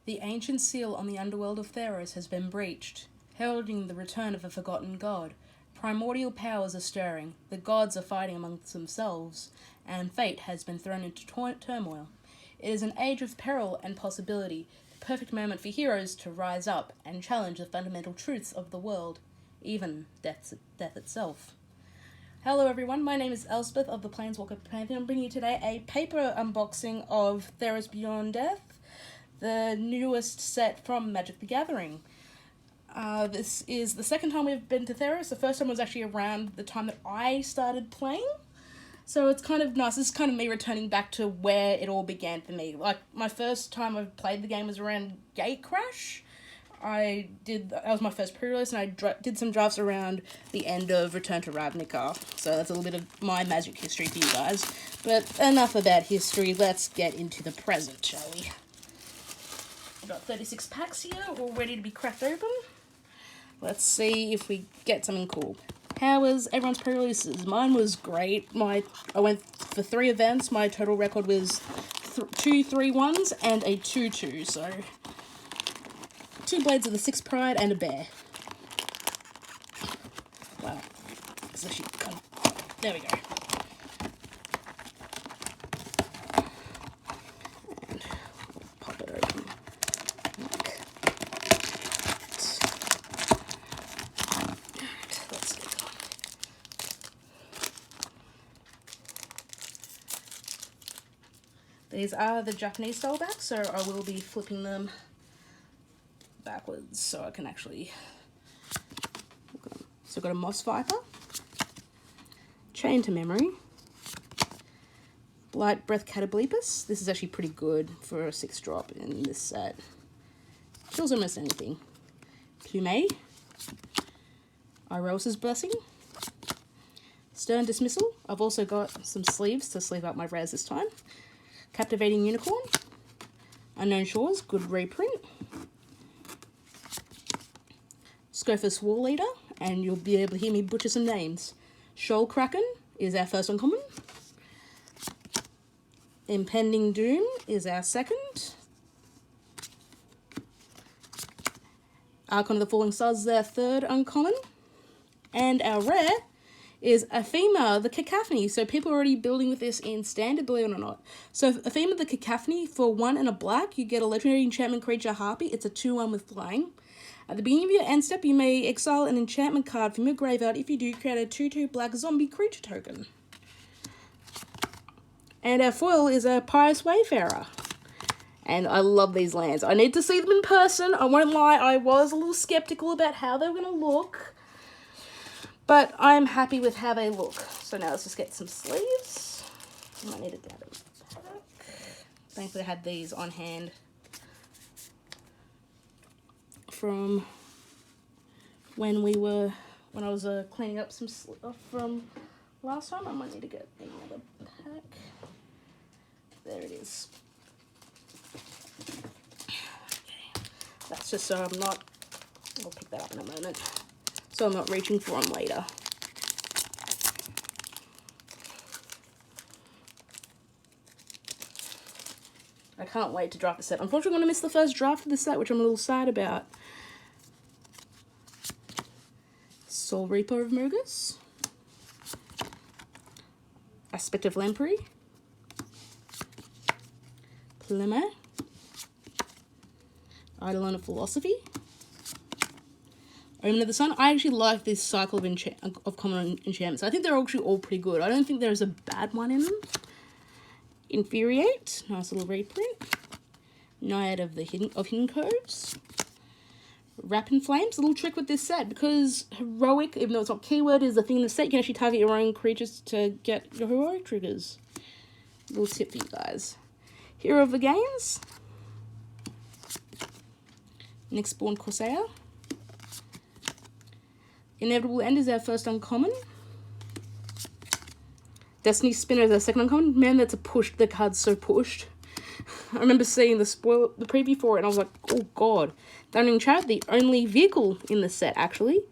The ancient seal on the underworld of Theros has been breached, heralding the return of a forgotten god. Primordial powers are stirring, the gods are fighting amongst themselves, and fate has been thrown into turmoil. It is an age of peril and possibility, the perfect moment for heroes to rise up and challenge the fundamental truths of the world, even death itself. Hello everyone, my name is Elspeth of the Planeswalker Pantheon. I'm bringing you today a paper unboxing of Theros Beyond Death, the newest set from Magic the Gathering. This is the second time we've been to Theros. The first time was actually around the time that I started playing. So it's kind of nice. This is kind of me returning back to where it all began for me. Like, my first time I played the game was around Gatecrash. That was my first pre-release, and I did some drafts around the end of Return to Ravnica. So that's a little bit of my Magic history for you guys. But enough about history, let's get into the present, shall we? I've got 36 packs here, all ready to be cracked open. Let's see if we get something cool. How was everyone's pre-releases? Mine was great. I went for 3 events. My total record was 2 3-1s and a 2-2. So 2 Blades of the Sixth Pride and a bear. Wow. It's actually kind of... There we go. And we'll pop it open. Let's get on. These are the Japanese style backs, so I will be flipping them backwards so I can actually look at them. So I've got a Moss Viper, Chain to Memory, Blight Breath Catoblepus. This is actually pretty good for a 6-drop in this set. Kills almost anything. Plume, Irosa's Blessing, Stern Dismissal. I've also got some sleeves to sleeve up my rares this time. Captivating Unicorn, Unknown Shores, good reprint. Scophus War Leader, and you'll be able to hear me butcher some names. Shoal Kraken is our first uncommon. Impending Doom is our second. Archon of the Falling Stars is our third uncommon. And our rare is Aphema, the Cacophony. So people are already building with this in standard, believe it or not. So Aphema, the Cacophony, for 1 and a black, you get a legendary enchantment creature Harpy. It's a 2-1 with flying. At the beginning of your end step, you may exile an enchantment card from your graveyard. If you do, create a 2-2 black zombie creature token. And our foil is a Pious Wayfarer. And I love these lands. I need to see them in person. I won't lie, I was a little skeptical about how they were going to look. But I'm happy with how they look. So now let's just get some sleeves. I might need to grab a pack. Thankfully I had these on hand from when I was cleaning up some stuff from last time. I might need to get another pack. There it is. Okay. That's just so I'm not, I'll pick that up in a moment, so I'm not reaching for them later. I can't wait to draft the set. Unfortunately, I'm going to miss the first draft of the set, which I'm a little sad about. Soul Reaper of Murgus, Aspect of Lamprey, Plume, Eidolon of Philosophy, Omen of the Sun. I actually like this cycle of common enchantments. I think they're actually all pretty good. I don't think there's a bad one in them. Infuriate, nice little reprint. Naiad of Hidden Coves. Wrap in Flames, a little trick with this set, because heroic, even though it's not keyword, is the thing in the set. You can actually target your own creatures to get your heroic triggers. Little tip for you guys. Hero of the Games, Nyxborn Corsair, Inevitable End is our first uncommon. Destiny Spinner is our second uncommon. Man, that's a push. The card's so pushed. I remember seeing the preview for it, and I was like, oh god. Thundering Chariot, the only vehicle in the set, actually.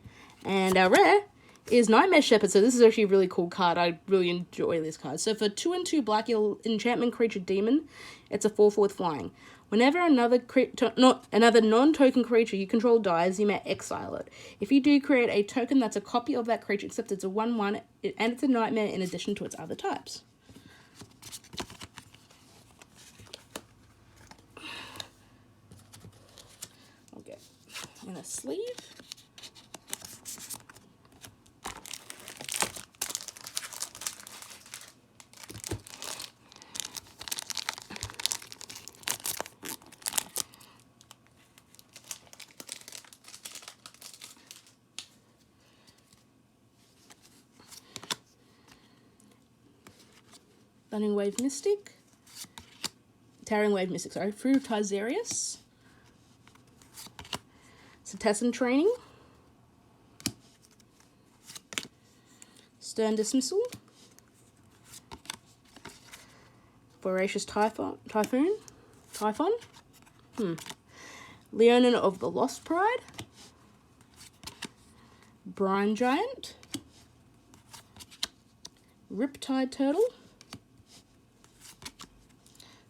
And our rare is Nightmare Shepherd. So this is actually a really cool card. I really enjoy this card. So for 2 and 2 black, enchantment creature demon, it's a 4/4 with flying. Whenever another non-token creature you control dies, you may exile it. If you do, create a token that's a copy of that creature, except it's a 1/1 and it's a nightmare in addition to its other types. I'll get in a sleeve. Thundering Wave Mystic. Towering Wave Mystic, sorry. Fruit of Tizerius. Cetizen Training. Stern Dismissal. Voracious Typhon. Leonin of the Lost Pride. Brine Giant. Riptide Turtle.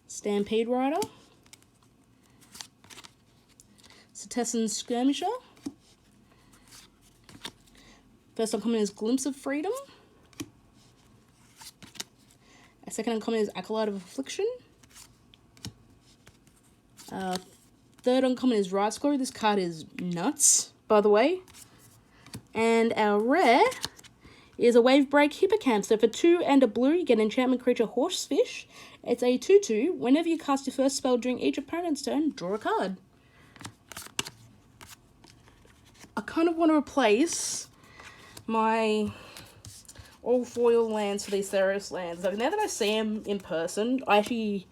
Stampede Rider. Cetizen Skirmisher. First uncommon is Glimpse of Freedom. A second uncommon is Acolyte of Affliction. Third uncommon is Riot Squad. This card is nuts, by the way. And our rare is a Wave Break Hippocamp. So for 2 and a blue, you get an enchantment creature Horsefish. It's a 2/2. Whenever you cast your first spell during each opponent's turn, draw a card. I kind of want to replace my all foil lands for these Theros lands. Like, now that I see them in person, I actually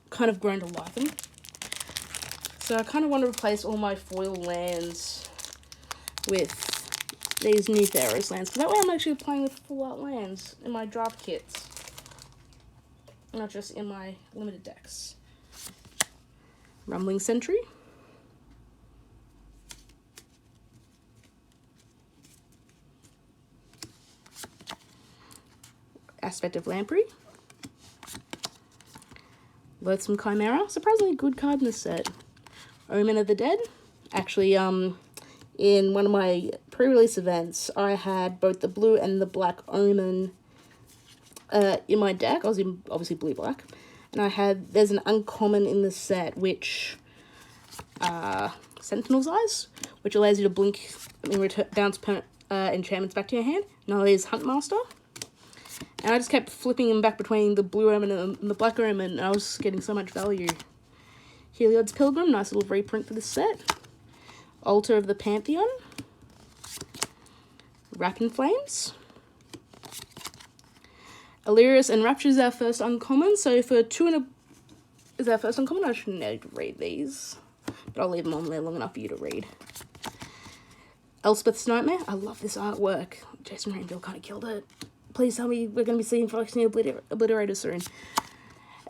kind of grown to like them. So I kind of want to replace all my foil lands with these new Theros lands. Because that way I'm actually playing with full art lands in my draft kits. Not just in my limited decks. Rumbling Sentry. Aspect of Lamprey. Loathsome Chimera. Surprisingly good card in this set. Omen of the Dead. Actually, in one of my pre-release events, I had both the blue and the black Omen in my deck. I was in, obviously, blue-black. And there's an uncommon in the set, which, Sentinel's Eyes, which allows you to blink and bounce enchantments back to your hand. Another is Huntmaster. And I just kept flipping them back between the blue Omen and the black Omen, and I was getting so much value. Heliod's Pilgrim, nice little reprint for this set. Altar of the Pantheon. Wrap in Flames. Illyrius Enrapture is our first uncommon, so for 2 and a... is our first uncommon? I shouldn't need to read these, but I'll leave them on there long enough for you to read. Elspeth's Nightmare. I love this artwork. Jason Rainville kind of killed it. Please tell me we're going to be seeing Phyrexian Obliterator soon.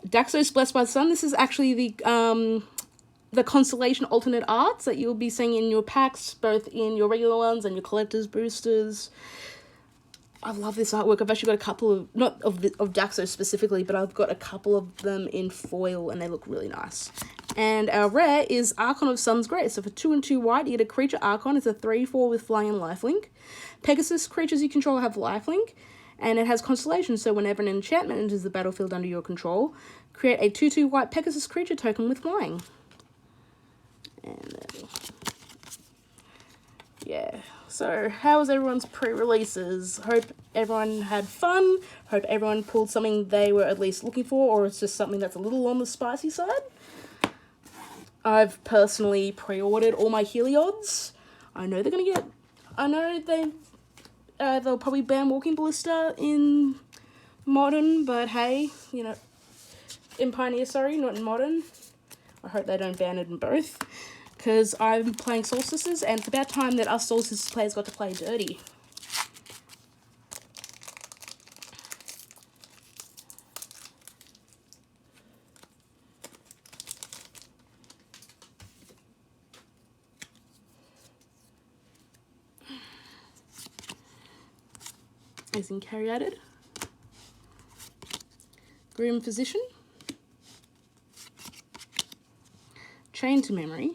Daxos Blessed by the Sun. This is actually the Constellation alternate arts that you'll be seeing in your packs, both in your regular ones and your collector's boosters. I love this artwork. I've actually got a couple of, not of Daxos specifically, but I've got a couple of them in foil, and they look really nice. And our rare is Archon of Sun's Grace. So for 2 and 2 white, you get a creature Archon. It's a 3/4 with flying and lifelink. Pegasus creatures you control have lifelink, and it has Constellation. So whenever an enchantment enters the battlefield under your control, create a 2/2 white Pegasus creature token with flying. And yeah. So, how was everyone's pre-releases? Hope everyone had fun. Hope everyone pulled something they were at least looking for, or it's just something that's a little on the spicy side. I've personally pre-ordered all my Heliods. I know they're gonna get... I know they'll probably ban Walking Ballista in Modern, but hey, you know... In Pioneer, sorry, not in Modern. I hope they don't ban it in both. Because I'm playing Solstices, and it's about time that us Solstices players got to play dirty. As in Caryatid. Grim Physician. Chain to Memory,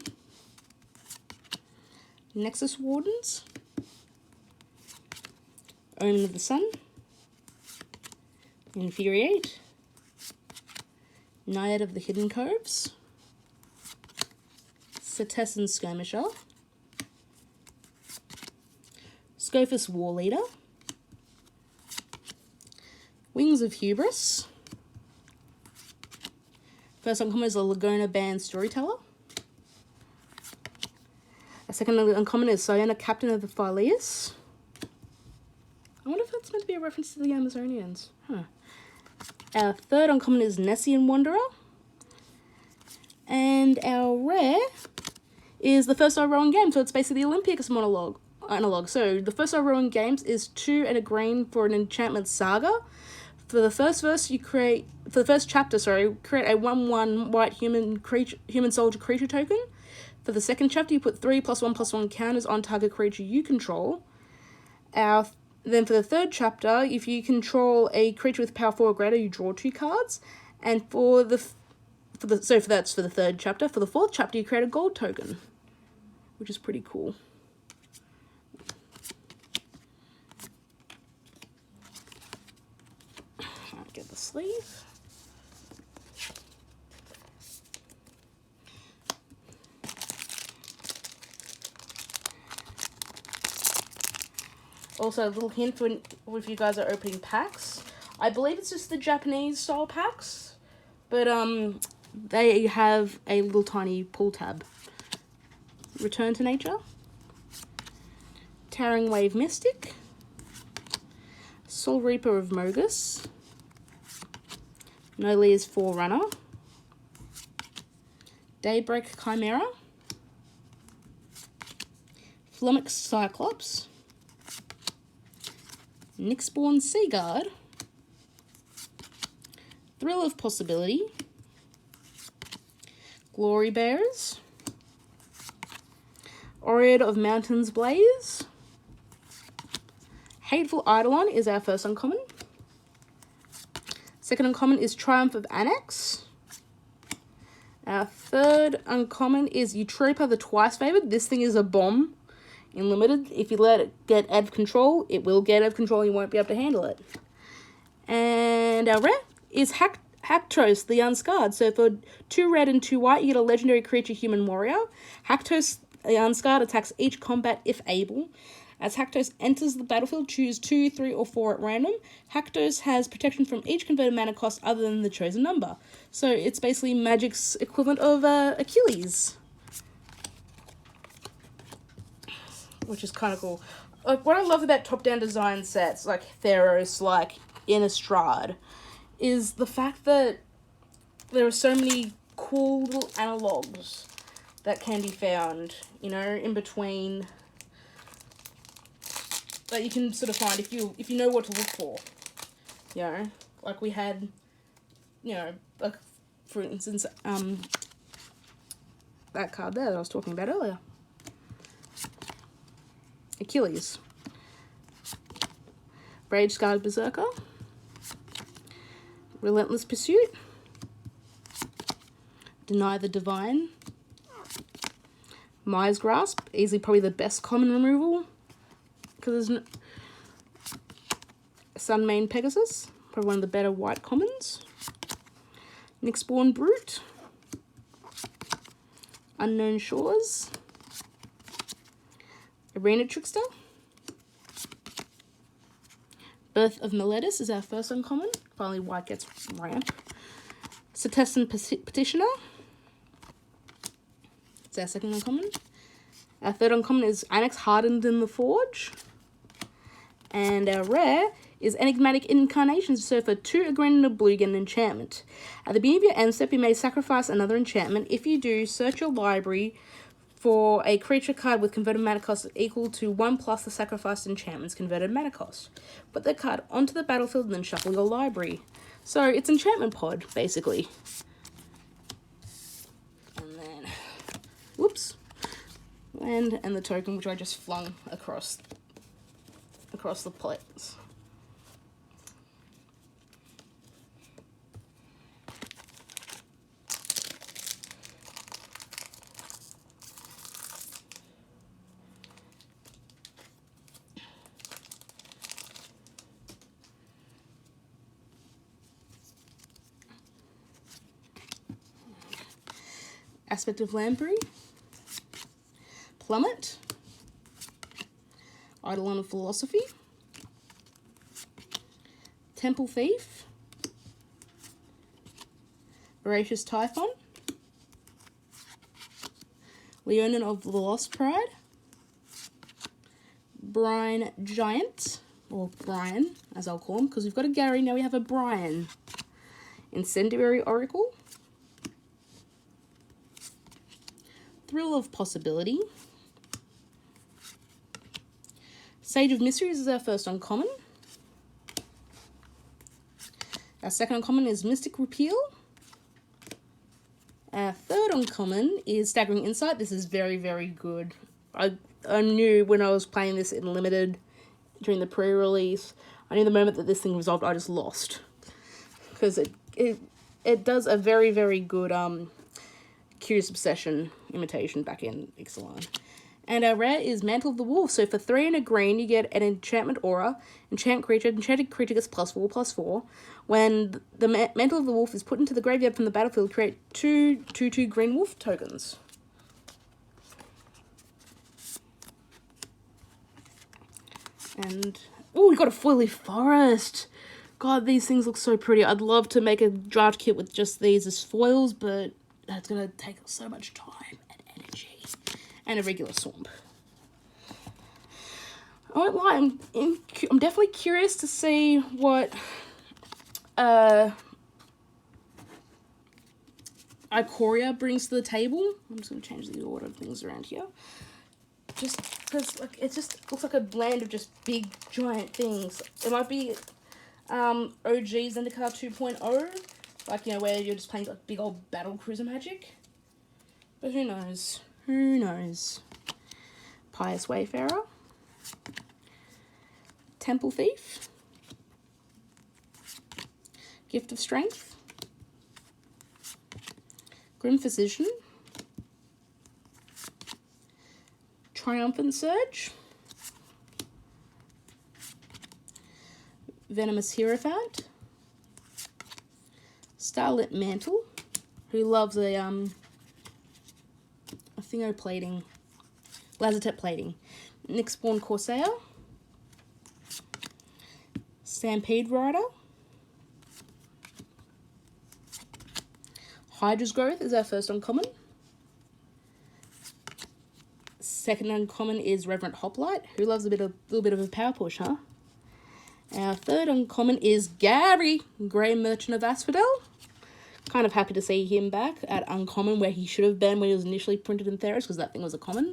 Nexus Wardens, Omen of the Sun, Infuriate, Naiad of the Hidden Coves, Setessan Skirmisher, Scophus War Leader, Wings of Hubris. First uncommon is a Lagona Band Storyteller. A second uncommon is Sienna, Captain of the Phileas. I wonder if that's meant to be a reference to the Amazonians. Huh. Our third uncommon is Nessian Wanderer. And our rare is the first Rowan game, so it's basically the Olympiacus analog. So the first Rowan games is 2 and a green for an enchantment saga. For the first chapter, create a 1/1 white human soldier creature token. For the second chapter, you put 3+1/+1 counters on target creature you control. Then for the third chapter, if you control a creature with power 4 or greater, you draw 2 cards. And that's for the third chapter. For the fourth chapter, you create a gold token, which is pretty cool. Get the sleeve. Also, a little hint for if you guys are opening packs. I believe it's just the Japanese style packs, but they have a little tiny pull tab. Return to Nature, Towering Wave Mystic, Soul Reaper of Mogus, Nolia's Forerunner, Daybreak Chimera, Flummox Cyclops, Nyxborn Seaguard, Thrill of Possibility, Glory Bearers, Oread of Mountains Blaze, Hateful Eidolon is our first uncommon. Second uncommon is Triumph of Annex. Our third uncommon is Eutropa the Twice Favored. This thing is a bomb in Limited. If you let it get out of control, it will get out of control. You won't be able to handle it. And our rare is Haktos the Unscarred. So for 2 red and 2 white, you get a legendary creature human warrior. Haktos the Unscarred attacks each combat if able. As Haktos enters the battlefield, choose 2, 3, or 4 at random. Haktos has protection from each converted mana cost other than the chosen number. So it's basically Magic's equivalent of Achilles, which is kind of cool. Like, what I love about top-down design sets like Theros, like Innistrad, is the fact that there are so many cool little analogs that can be found, you know, in between, that you can sort of find if you know what to look for. You know, like we had, you know, like for instance, that card there that I was talking about earlier, Achilles, Rage Scarred Berserker, Relentless Pursuit, Deny the Divine, Mire's Grasp, easily probably the best common removal, because there's Sunmane Pegasus, probably one of the better white commons, Nyxborn Brute, Unknown Shores, Arena Trickster, Birth of Meletis is our first uncommon, finally white gets ramp, Setessan Petitioner, it's our second uncommon. Our third uncommon is Annex Hardened in the Forge. And our rare is Enigmatic Incarnations. So for 2, a green and a blue, get an enchantment. At the beginning of your end step, you may sacrifice another enchantment. If you do, search your library for a creature card with converted mana cost equal to 1 plus the sacrificed enchantment's converted mana cost. Put the card onto the battlefield and then shuffle your library. So it's Enchantment Pod, basically. And then, whoops. And the token, which I just flung across the plates. Aspect of Lamprey, Plummet, Eidolon of Philosophy, Temple Thief, Voracious Typhon, Leonin of the Lost Pride, Brine Giant, or Brian, as I'll call him, because we've got a Gary, now we have a Brian. Incendiary Oracle, Thrill of Possibility, Sage of Mysteries is our first uncommon. Our second uncommon is Mystic Repeal. Our third uncommon is Staggering Insight. This is very, very good. I knew when I was playing this in Limited during the pre-release, I knew the moment that this thing resolved, I just lost. Because it does a very, very good Curious Obsession imitation back in Ixalan. And our rare is Mantle of the Wolf. So for 3 and a green, you get an enchantment aura. Enchanted creature gets +4/+4. When the Mantle of the Wolf is put into the graveyard from the battlefield, create 2/2/2 green wolf tokens. And, oh, we got a Foily Forest. God, these things look so pretty. I'd love to make a draft kit with just these as foils, but that's going to take so much time and energy. And a regular swamp. I won't lie, I'm definitely curious to see what Ikoria brings to the table. I'm just going to change the order of things around here. Just because like, it just looks like a blend of just big, giant things. It might be OG Zendikar 2.0, like, you know, where you're just playing like big old battle cruiser magic. But who knows? Who knows? Pious Wayfarer, Temple Thief, Gift of Strength, Grim Physician, Triumphant Surge, Venomous Hierophant, Starlit Mantle, who loves a thingo plating, Lazartet plating, Nyxborn Corsair, Stampede Rider, Hydra's Growth is our first uncommon. Second uncommon is Reverent Hoplite, who loves a little bit of a power push, huh? Our third uncommon is Gary, Grey Merchant of Asphodel. Kind of happy to see him back at uncommon, where he should have been when he was initially printed in Theros, because that thing was a common.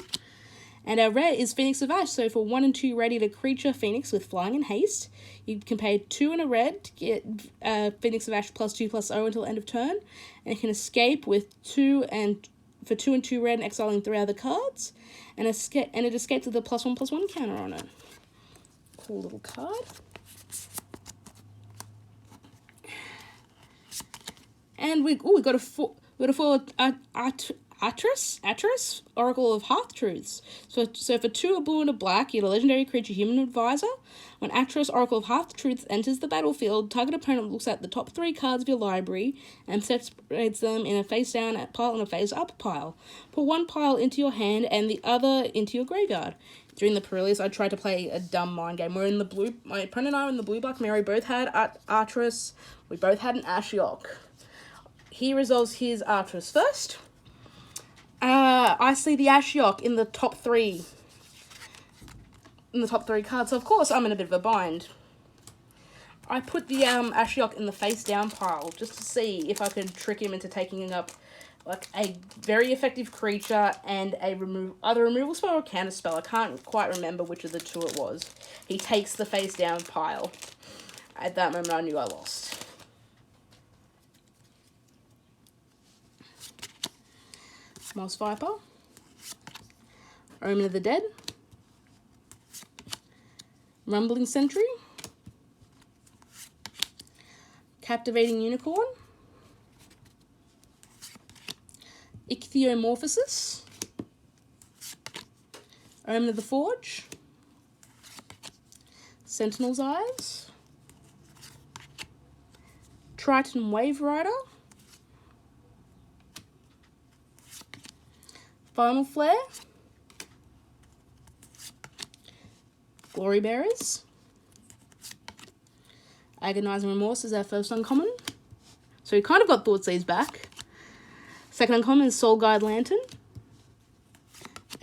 And our rare is Phoenix of Ash. So for 1 and 2 ready to creature Phoenix with flying and haste, you can pay 2 and a red to get Phoenix of Ash +2/+0 until end of turn, and it can escape with 2 and 2 red and exiling 3 other cards, and it escapes with a +1/+1 counter on it. Cool little card. And we got a foil Atris, Oracle of Hearth Truths. So for 2 a blue and a black, you get a legendary creature, Human Advisor. When Atris, Oracle of Hearth Truths enters the battlefield, target opponent looks at the top 3 cards of your library and separates them in a face down pile and a face up pile. Put 1 pile into your hand and the other into your graveyard. During the pre-release, I tried to play a dumb mind game. We're in the blue. My opponent and I were in the blue black mirror. We both had Atris. We both had an Ashiok. He resolves his Artris first. I see the Ashiok in the top 3. In the top 3 cards, so of course I'm in a bit of a bind. I put the Ashiok in the face down pile just to see if I could trick him into taking up like a very effective creature and a either removal spell or counter spell. I can't quite remember which of the 2 it was. He takes the face down pile. At that moment I knew I lost. Moss Viper, Omen of the Dead, Rumbling Sentry, Captivating Unicorn, Ichthyomorphosis, Omen of the Forge, Sentinel's Eyes, Triton Wave Rider, Final Flare, Glory Bearers, Agonizing Remorse is our first uncommon. So we kind of got Thoughtseize back. Second uncommon is Soul Guide Lantern.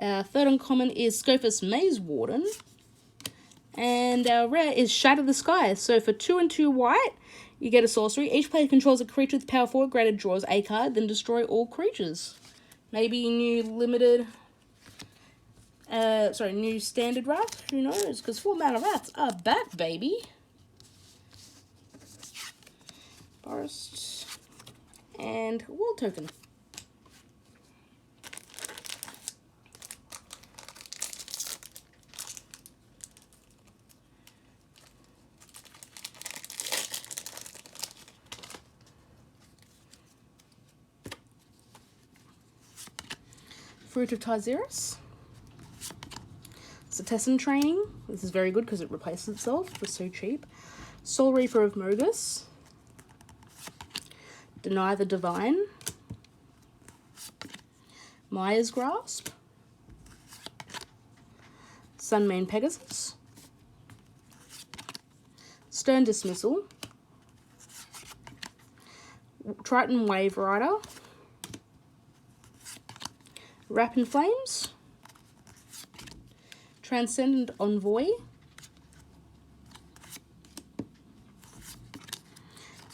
Our third uncommon is Scophus Maze Warden. And our rare is Shatter the Sky. So for 2 and 2 white, you get a sorcery. Each player controls a creature with power 4, granted draws a card, then destroy all creatures. Maybe new limited... new standard wrath. Who knows? Because 4 mana wraths are back, baby. Forest. And World Token. Fruit of Theros. Cetizen Training. This is very good because it replaces itself. It was so cheap. Soul Reaper of Mogus. Deny the Divine. Maya's Grasp. Sunmane Pegasus. Stern Dismissal. Triton Wave Rider. Wrap in Flames. Transcendent Envoy.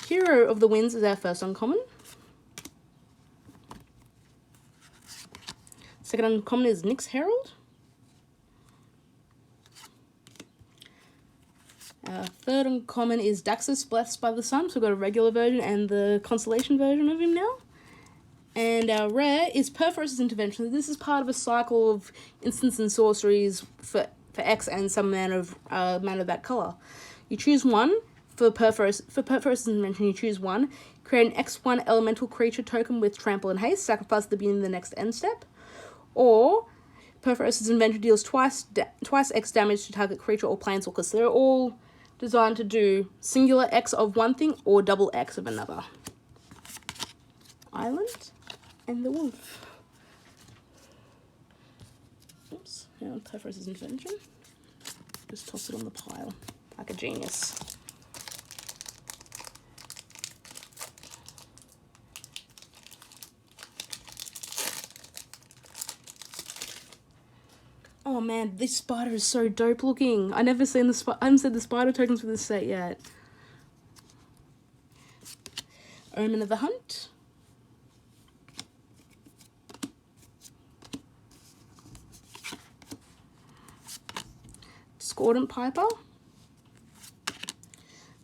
Hero of the Winds is our first uncommon. Second uncommon is Nyx Herald. Our third uncommon is Daxus Blessed by the Sun. So we've got a regular version and the constellation version of him now. And our rare is Perforous Intervention. This is part of a cycle of instants and sorceries for X and some mana of that color. You choose one for Perforous Intervention. You choose one. Create an X1 elemental creature token with Trample and Haste. Sacrifice at the beginning of the next end step. Or Perforous Intervention deals twice X damage to target creature or planeswalker. So they're all designed to do singular X of one thing or double X of another. Island. And the wolf. Oops, now Perforous Intervention. Just toss it on the pile like a genius. Oh man, this spider is so dope looking. I haven't seen the spider tokens for this set yet. Omen of the Hunt. Discordant Piper.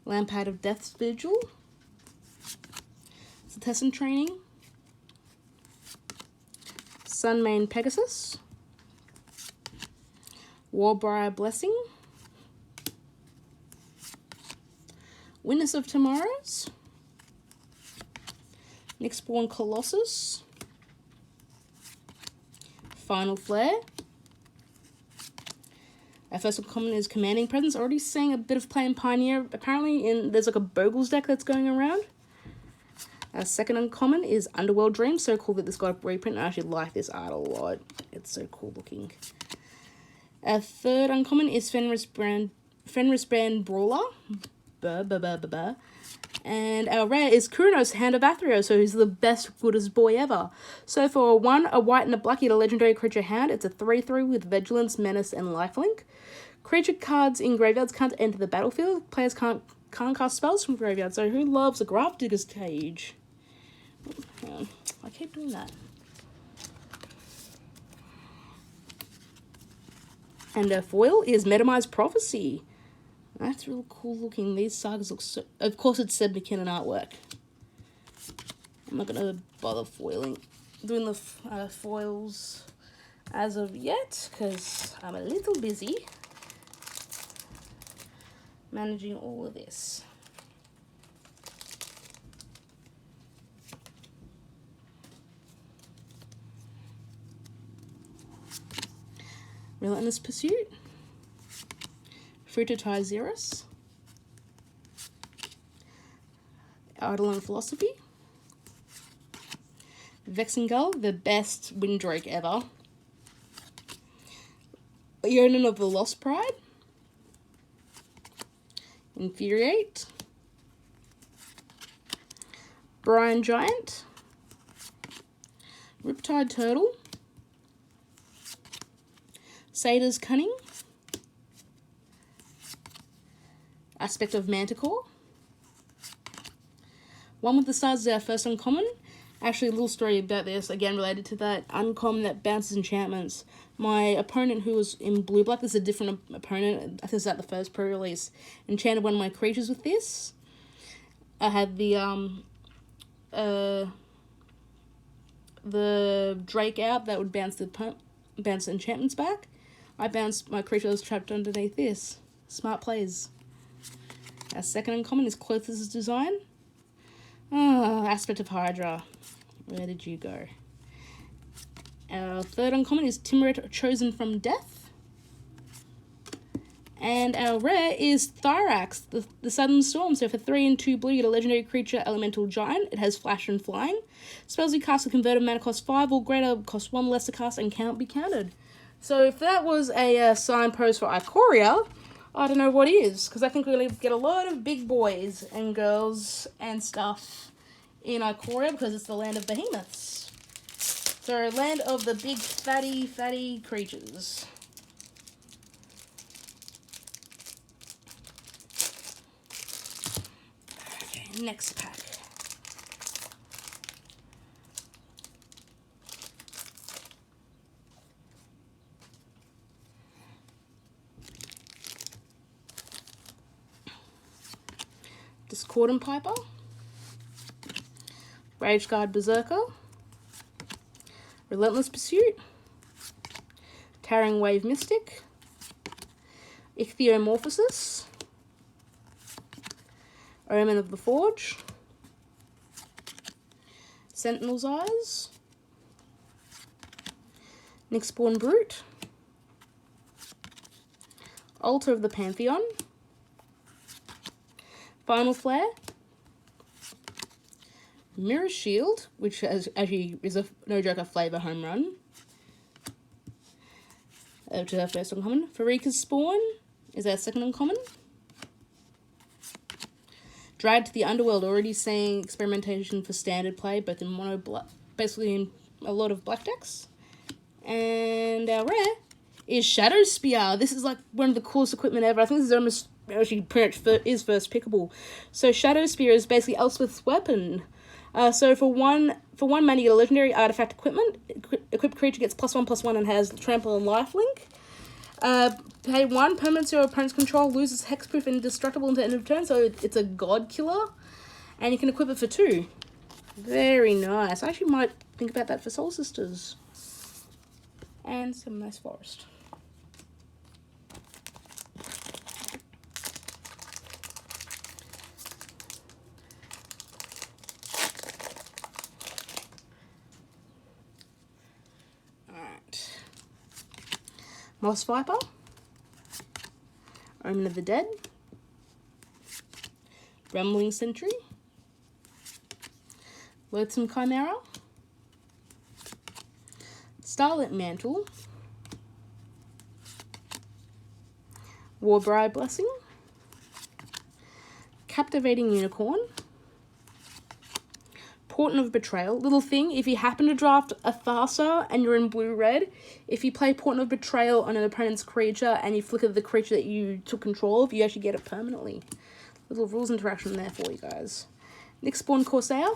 Lampad of Death's Vigil. Cetizen Training. Sunmane Pegasus. Warbriar Blessing. Witness of Tomorrows. Nyxborn Colossus. Final Flare. Our first uncommon is Commanding Presence. Already seeing a bit of play in Pioneer. Apparently there's like a Bogles deck that's going around. Our second uncommon is Underworld Dream. So cool that this got a reprint. I actually like this art a lot. It's so cool looking. Our third uncommon is Fenris Brand Brawler. And our rare is Kuronos, Hand of Athreos, so he's the best, goodest boy ever. So for a 1, a white and a black, you get a legendary creature hand. It's a 3/3 with Vigilance, Menace, and Lifelink. Creature cards in graveyards can't enter the battlefield. Players can't cast spells from graveyard. So who loves a Grafdigger's Cage? Oh, I keep doing that. And our foil is Metamized Prophecy. That's real cool looking. These sagas look so... Of course it's Seb McKinnon artwork. I'm not going to bother doing the foils as of yet, because I'm a little busy managing all of this. Relentless Pursuit. Fruit of Theros. Eidolon Philosophy. Vexing Gull, the best Windrake ever. Leonin of the Lost Pride. Infuriate. Brine Giant. Riptide Turtle. Satyr's Cunning. Aspect of Manticore. One with the Stars is our first uncommon. Actually, a little story about this, again related to that uncommon that bounces enchantments. My opponent, who was in blue-black, this is a different opponent, I think this is at the first pre-release, enchanted one of my creatures with this. I had the Drake out that would bounce the enchantments back. I bounced my creature that was trapped underneath this. Smart plays. Our second uncommon is Clothis' Design. Aspect of Hydra. Where did you go? Our third uncommon is Timuret, Chosen from Death. And our rare is Thyrax, the Sudden Storm. So for 3 and 2 blue, you get a legendary creature, Elemental Giant. It has Flash and Flying. Spells you cast with converted mana cost 5 or greater, cost 1 less to cast, and can't be countered. So if that was a signpost for Ikoria, I don't know what is, because I think we're going to get a lot of big boys and girls and stuff in Ikoria, because it's the land of behemoths. So, land of the big fatty creatures. Okay, next pack. Discordant Piper. Rageguard Berserker. Relentless Pursuit. Towering Wave Mystic. Ichthyomorphosis. Omen of the Forge. Sentinel's Eyes. Nyxborn Brute. Altar of the Pantheon. Final Flare. Mirror Shield, which actually is a no joke a flavor home run. Which is our first uncommon. Farika's Spawn is our second uncommon. Dragged to the Underworld, already seeing experimentation for standard play, both in mono black, basically in a lot of black decks. And our rare is Shadow Spear. This is like one of the coolest equipment ever. I think this is almost actually pretty much is first pickable. So Shadow Spear is basically Elspeth's weapon. So for one mana, you get a legendary artifact equipment. Equipped creature gets +1/+1 and has trample and lifelink. Pay 1, permanent your opponent's control loses hexproof and indestructible until end of turn, so it's a god killer. And you can equip it for 2. Very nice. I actually might think about that for Soul Sisters. And some nice forest. Moss Viper, Omen of the Dead, Rumbling Sentry, Loathsome Chimera, Starlit Mantle, Warbride Blessing, Captivating Unicorn, Portent of Betrayal. Little thing, if you happen to draft a Thassa and you're in blue-red, if you play Portent of Betrayal on an opponent's creature and you flicker the creature that you took control of, you actually get it permanently. Little rules interaction there for you guys. Nyxborn Corsair.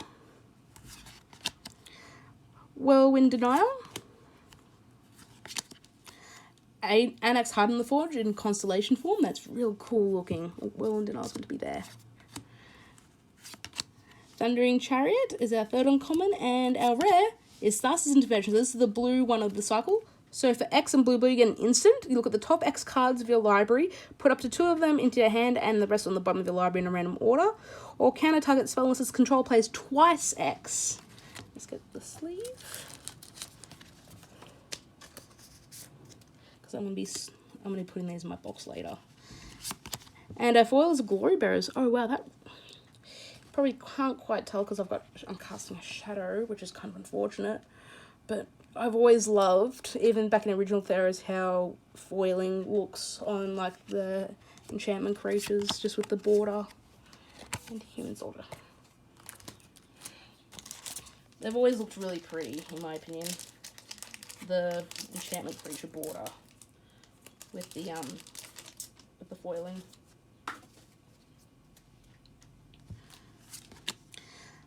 Whirlwind Denial. Anax Harden the Forge in Constellation form. That's real cool looking. Whirlwind Denial's going to be there. Thundering Chariot is our third uncommon, and our rare is Thassa's Intervention. So this is the blue one of the cycle. So for X and blue, you get an instant. You look at the top X cards of your library, put up to 2 of them into your hand, and the rest on the bottom of your library in a random order. Or counter target spell unless its control plays twice X. Let's get the sleeve. Because I'm gonna be putting these in my box later. And our foil is Glory Bearers. Oh wow, that probably can't quite tell because I'm casting a shadow, which is kind of unfortunate. But I've always loved, even back in original Theros, how foiling looks on like the enchantment creatures, just with the border. And human soldier. They've always looked really pretty, in my opinion. The enchantment creature border with the foiling.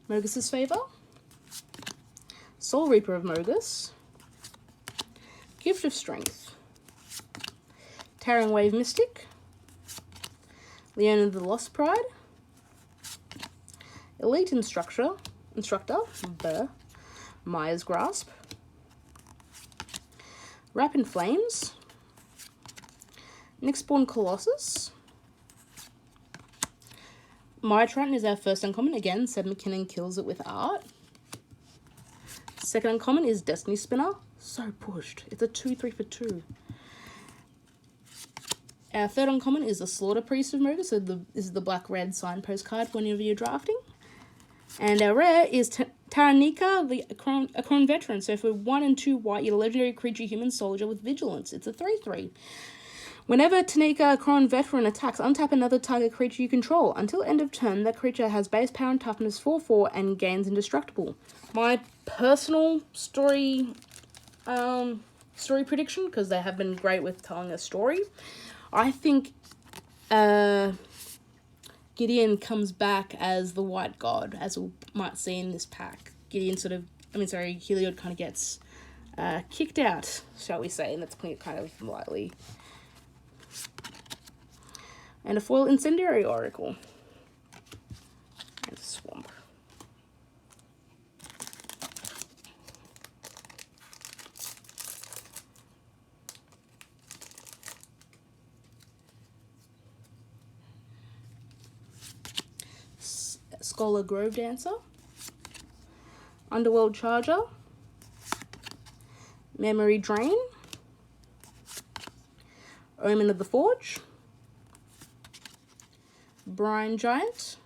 Mogus's Favor, Soul Reaper of Mogus, Gift of Strength, Tearing Wave Mystic, Leona the Lost Pride, Elite Instructor, Maya's Grasp, Wrap in Flames, Nyxborn Colossus. My Triton is our first uncommon. Again, Seb McKinnon kills it with art. Second uncommon is Destiny Spinner. So pushed. It's a 2/3 for 2. Our third uncommon is the Slaughter Priest of Mogus. So this is the black-red signpost card whenever you're drafting. And our rare is Taranika, a Crown Veteran. So for 1 and 2 white, you're a legendary creature human soldier with vigilance. It's a 3/3. Whenever Tanika, a Crown Veteran, attacks, untap another target creature you control. Until end of turn, that creature has base power and toughness 4/4 and gains indestructible. My personal story prediction, because they have been great with telling a story, I think Gideon comes back as the White God, as we might see in this pack. Heliod kind of gets kicked out, shall we say, and that's putting it kind of lightly. And a foil Incendiary Oracle. And a Swamp. Scholar Grove Dancer. Underworld Charger. Memory Drain. Omen of the Forge. Brine Giant.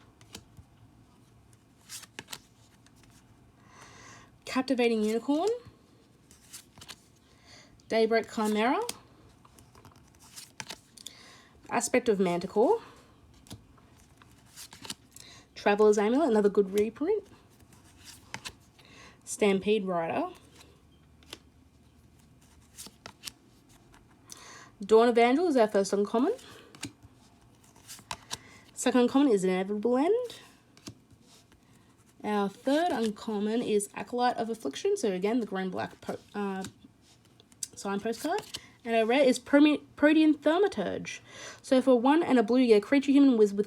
Captivating Unicorn. Daybreak Chimera. Aspect of Manticore. Traveler's Amulet, another good reprint. Stampede Rider. Dawn Evangel is our first uncommon. Second uncommon is Inevitable End. Our third uncommon is Acolyte of Affliction. So again, the green-black signpost card. And our rare is Protean Thaumaturge. So for 1 and a blue, you get a creature human with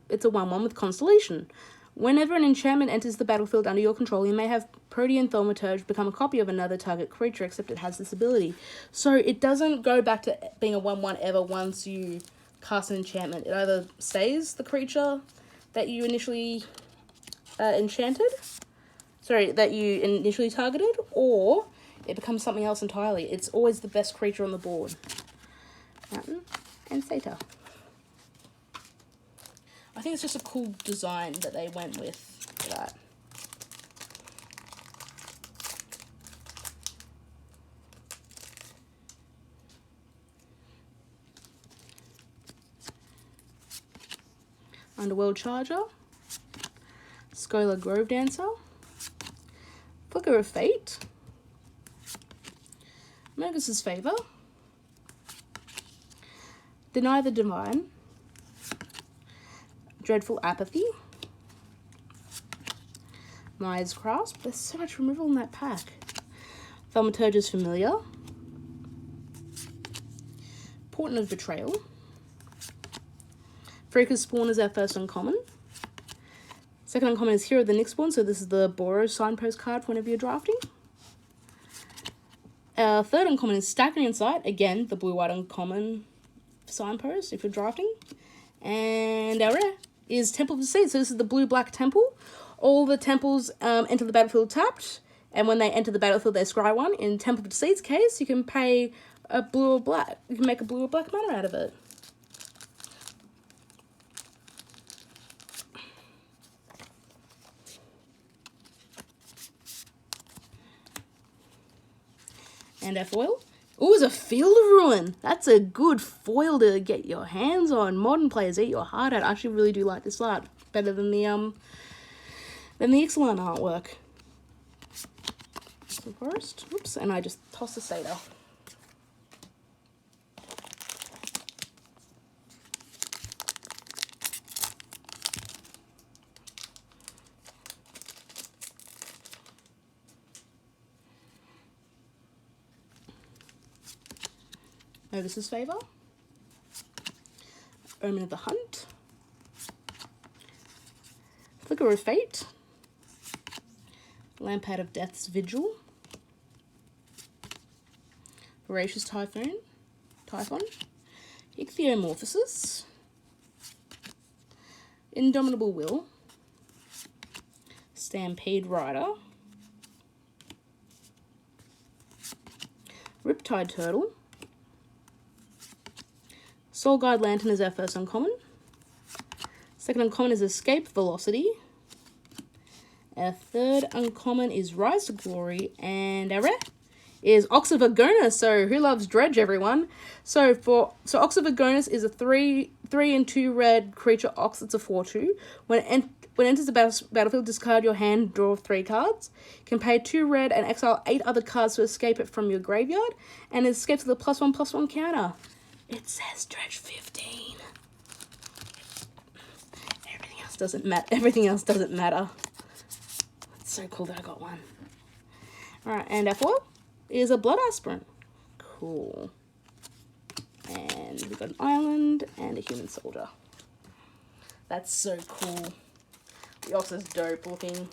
it's a 1/1 with Constellation. Whenever an enchantment enters the battlefield under your control, you may have Protean Thaumaturge become a copy of another target creature, except it has this ability. So it doesn't go back to being a 1/1 ever once you cast an enchantment. It either stays the creature that you initially that you initially targeted, or it becomes something else entirely. It's always the best creature on the board. Mountain and Satyr. I think it's just a cool design that they went with for that. Underworld Charger, Scholar Grove Dancer, Flicker of Fate, Mogus's Favor, Deny the Divine, Dreadful Apathy, Maya's Grasp. There's so much removal in that pack. Thaumaturge's Familiar, Portent of Betrayal, Freaker's Spawn is our first uncommon. Second uncommon is Hero of the Nyxborn, so this is the Boros signpost card whenever you're drafting. Our third uncommon is Staggering Insight, again, the blue-white uncommon signpost if you're drafting. And our rare is Temple of the Seed, so this is the blue-black temple. All the temples enter the battlefield tapped, and when they enter the battlefield, they scry one. In Temple of the Seed's case, you can pay a blue or black. You can make a blue or black mana out of it. And our foil. Oh, it's a Field of Ruin. That's a good foil to get your hands on. Modern players, eat your heart out. I actually really do like this art. Better than the Ixalan artwork. Some forest. Oops, and I just tossed the Satyr. Notice's Favour, Omen of the Hunt, Flicker of Fate, Lampad of Death's Vigil, Voracious Typhon, Ichthyomorphosis, Indomitable Will, Stampede Rider, Riptide Turtle, Soul Guide Lantern is our first uncommon. Second uncommon is Escape Velocity. Our third uncommon is Rise to Glory. And our rare is Ox of Agonis. So who loves Dredge, everyone? So Ox of Agonis is a 3 and 2 red creature Ox. It's a 4/2. When it enters the battlefield, discard your hand, draw 3 cards. You can pay 2 red and exile 8 other cards to escape it from your graveyard. And it escapes with a +1/+1 counter. It says Dredge 15. Everything else doesn't matter. It's so cool that I got one. Alright, and our foil is a Blood Aspirant. Cool. And we've got an island and a human soldier. That's so cool. The Ox is dope looking.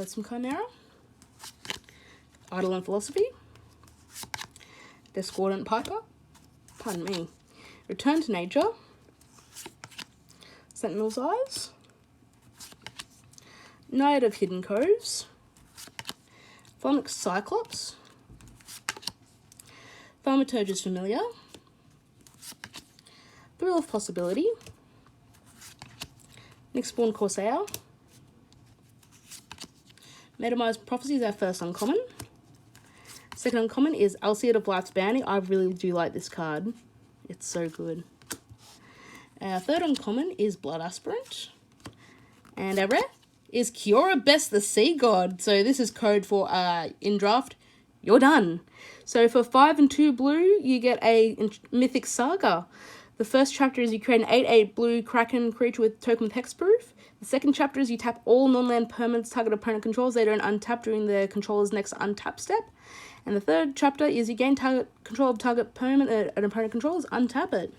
Some Chimera, Eidolon Philosophy, Discordant Piper, pardon me, Return to Nature, Sentinel's Eyes, Knight of Hidden Coves, Phonic Cyclops, Thaumaturge's Familiar, Thrill of Possibility, Nyxborn Corsair, Metamized Prophecy is our first uncommon. Second uncommon is Alseid of Life's Bounty. I really do like this card. It's so good. Our third uncommon is Blood Aspirant. And our rare is Kiora Best the Sea God. So this is code for in draft, you're done. So for 5 and 2 blue, you get a Mythic Saga. The first chapter is you create an 8/8 blue Kraken creature with token with hexproof. The second chapter is you tap all non-land permanents target opponent controls. They don't untap during the controller's next untap step. And the third chapter is you gain control of target permanent an opponent controls, untap it.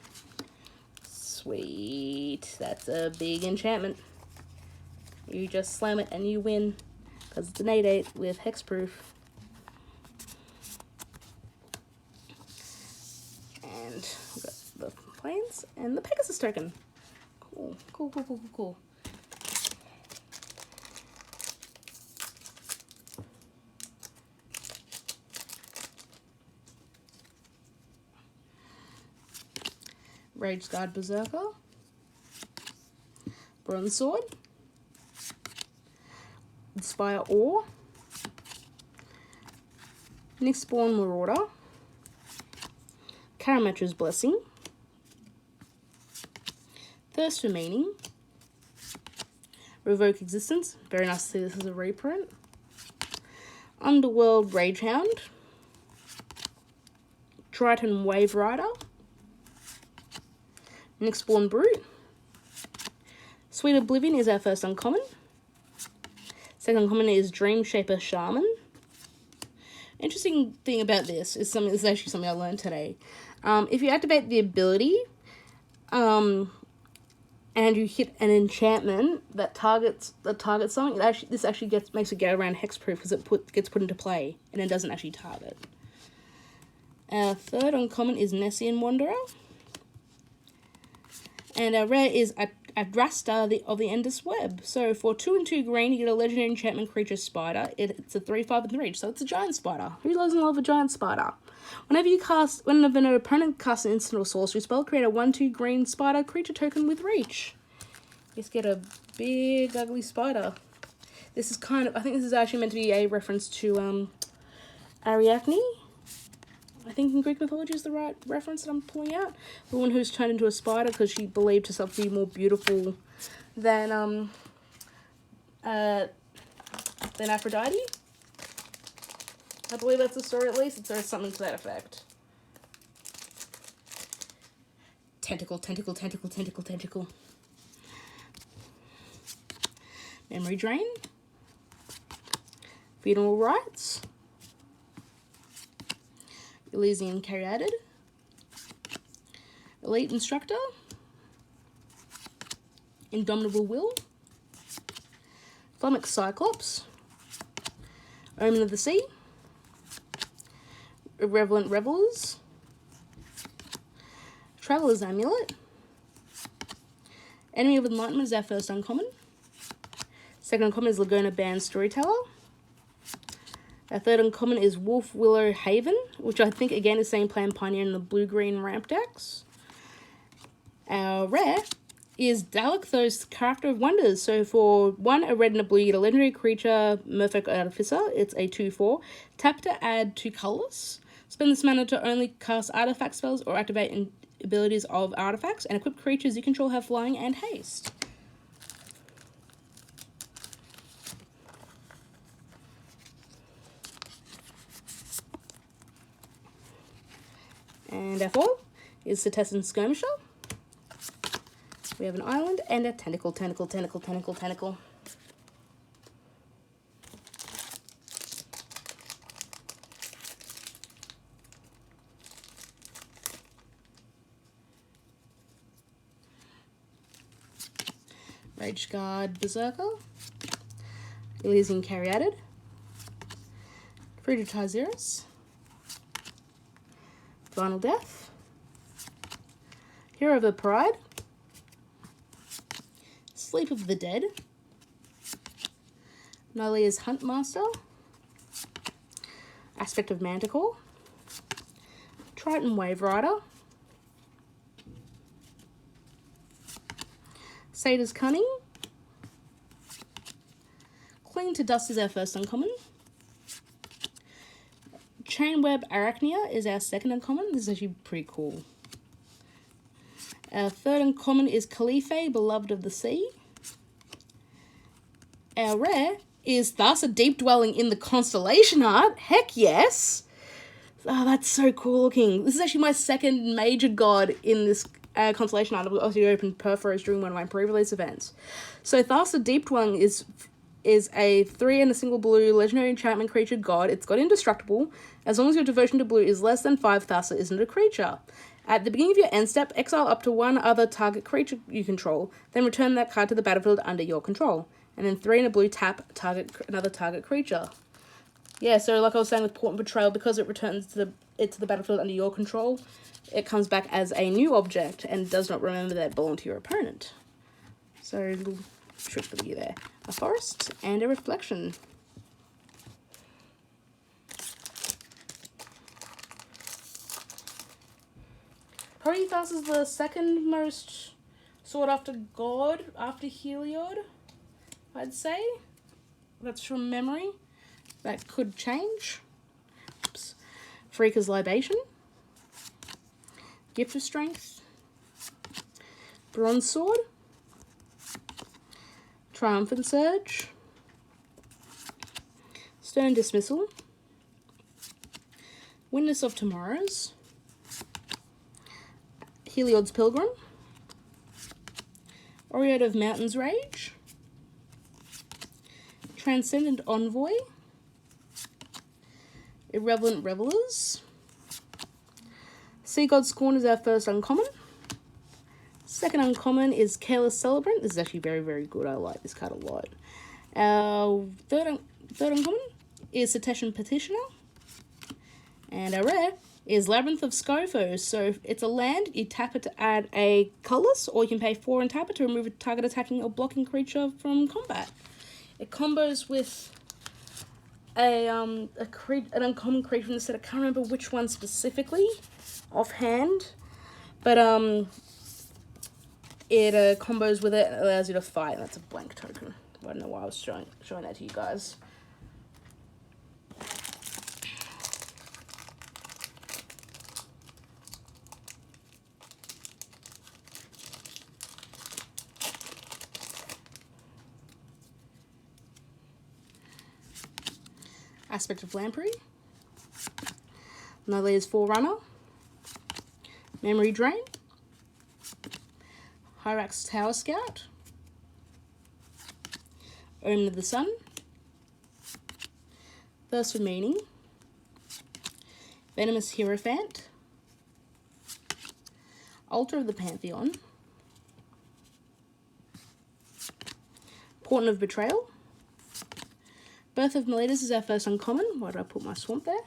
Sweet. That's a big enchantment. You just slam it and you win. Because it's an 8/8 with hexproof. And we've got the planes and the Pegasus token. Cool. Rage Guard Berserker, Bronze Sword, Inspire Ore, Nyxborn Marauder, Karametra's Blessing, Thirst for Meaning, Revoke Existence, very nice to see this as a reprint, Underworld Ragehound, Triton Wave Rider, Nyxborn Brute, Sweet Oblivion is our first uncommon. Second uncommon is Dream Shaper Shaman. Interesting thing about this is this is actually something I learned today. If you activate the ability, and you hit an enchantment that targets something, this actually makes it get around hexproof because it gets put into play and it doesn't actually target. Our third uncommon is Nessian Wanderer. And our rare is Adrasta of the Endless Web. So for 2 and 2 green, you get a legendary enchantment creature spider. It's a 3/5 and reach, so it's a giant spider. Who doesn't love a giant spider? Whenever an opponent casts an instant or sorcery spell, create a 1/2 green spider creature token with reach. Just get a big ugly spider. This is I think this is actually meant to be a reference to Ariadne. I think in Greek mythology is the right reference that I'm pulling out. The woman who's turned into a spider because she believed herself to be more beautiful than Aphrodite. I believe that's the story, at least. It's something to that effect. Tentacle, tentacle, tentacle, tentacle, tentacle. Memory Drain. Funeral Rites. Elysian Caryatid. Elite Instructor. Indomitable Will. Flummox Cyclops. Omen of the Sea. Irrelevant Revelers. Traveler's Amulet. Enemy of Enlightenment is our first uncommon. Second uncommon is Laguna Band Storyteller. Our third uncommon is Wolf Willow Haven, which I think again is same Plan Pioneer in the blue-green ramp decks. Our rare is Dalekthos, Character of Wonders. So for 1, a red and a blue, you get a legendary creature, Merfolk Artificer. It's a 2/4. Tap to add 2 colors. Spend this mana to only cast artifact spells or activate abilities of artifacts, and equip creatures you control have flying and haste. And our 4 is Cetessan Skirmisher. We have an island and a tentacle, tentacle, tentacle, tentacle, tentacle. Rage Guard Berserker. Elysian Caryatid. Fruit of Tyzeros. Final Death. Hero of the Pride. Sleep of the Dead. Nylea's Huntmaster. Aspect of Manticore. Triton Wave Rider. Satyr's Cunning. Cling to Dust is our first uncommon. Chainweb Arachnia is our second uncommon. This is actually pretty cool. Our third uncommon is Khalife, Beloved of the Sea. Our rare is Thassa, Deep Dwelling in the Constellation art. Heck yes! Oh, that's so cool looking. This is actually my second major god in this Constellation art. I've also opened Perforos during one of my pre-release events. So Thassa, Deep Dwelling is a 3 and a single blue legendary enchantment creature god. It's got indestructible. As long as your devotion to blue is less than 5, Thassa isn't a creature. At the beginning of your end step, exile up to 1 other target creature you control, then return that card to the battlefield under your control. And then 3 and a blue, tap another target creature. Yeah, so like I was saying with Port and Betrayal, because it returns to the battlefield under your control, it comes back as a new object and does not remember that it belonged to your opponent. So a little trick for you there. A forest and a reflection. Prometheus is the second most sought after god after Heliod, I'd say. That's from memory. That could change. Oops. Freaker's Libation. Gift of Strength. Bronze Sword. Triumphant Surge. Stern Dismissal. Witness of Tomorrows. Heliod's Pilgrim. Aureate of Mountain's Rage. Transcendent Envoy. Irrelevant Revelers. Sea God Scorn is our first uncommon. Second uncommon is Careless Celebrant. This is actually very, very good. I like this card a lot. Our third uncommon is Cetacean Petitioner. And our rare is Labyrinth of Scofos. So it's a land, you tap it to add a colorless, or you can pay 4 and tap it to remove a target attacking or blocking creature from combat. It combos with an uncommon creature from the set. I can't remember which one specifically offhand, but it combos with it and allows you to fight, and that's a blank token. I don't know why I was showing that to you guys. Aspect of Lamprey, Nylaia's Forerunner, Memory Drain, Hyrax's Tower Scout, Omen of the Sun, Thirst for Meaning, Venomous Hierophant, Altar of the Pantheon, Portent of Betrayal, Birth of Meletus is our first uncommon. Why did I put my swamp there?